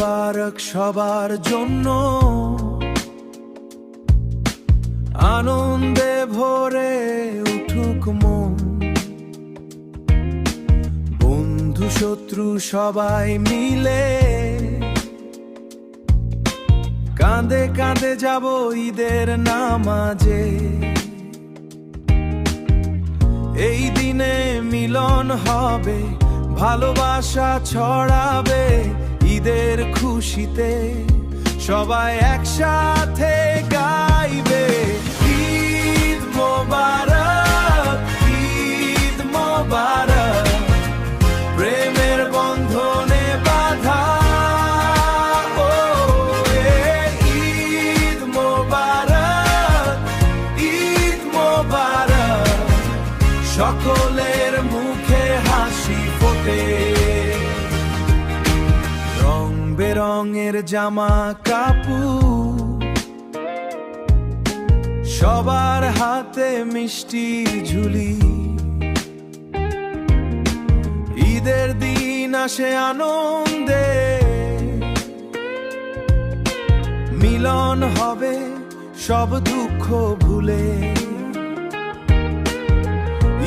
মোবারক সবার জন্য, আনন্দে ভরে উঠুক মন। বন্ধু শত্রু সবাই মিলে কাঁধে কাঁধে যাব ঈদের নামাজে। এই দিনে মিলন হবে, ভালোবাসা ছড়াবে, ঈদের খুশিতে সবাই একসাথে গাইবে। ঈদ মোবারক, ঈদ মোবারক, প্রেমের বন্ধনে বাঁধা। ঈদ মোবারক, ঈদ মোবারক, সকলের মুখে হাসি ফোটে। রং বেরঙের জামা কাপড়, সবার হাতে মিষ্টির ঝুলি। ঈদের দিন আসে আনন্দে, মিলন হবে সব দুঃখ ভুলে।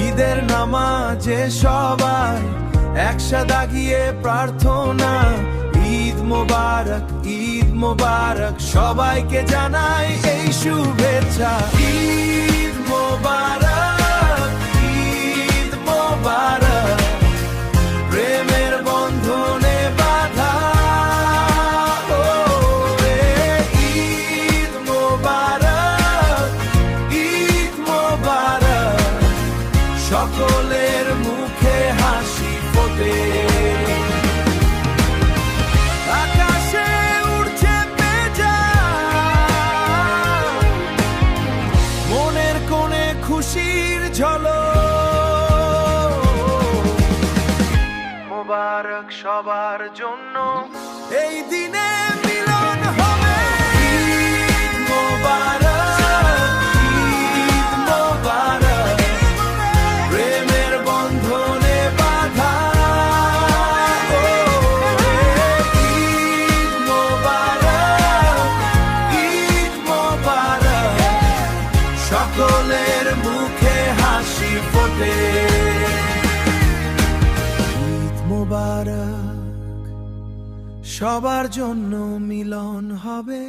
ঈদের নামাজে সবাই একসাথে গিয়ে প্রার্থনা। ঈদ মোবারক, ঈদ মোবারক, সবাইকে জানাই এই শুভেচ্ছা। ঈদ মোবারক, ঈদ মোবারক, প্রেমের বন্ধনে বাঁধা। ঈদ মোবারক, ঈদ মোবারক, সকলের মুখে হাসি ফোটে। আকাশে উড়ছে পেঁজা, মনের কোণে খুশির ঝলক। মোবারক সবার জন্য, এই দিনে মিলন হবে। ঈদ মোবারক, ঈদ মোবারক, প্রেমের বন্ধনে বাঁধা। ঈদ মোবারক, ঈদ মোবারক, সকলের মুখে হাসি ফোটে। ঈদ মোবারক, সবার জন্য মিলন হবে।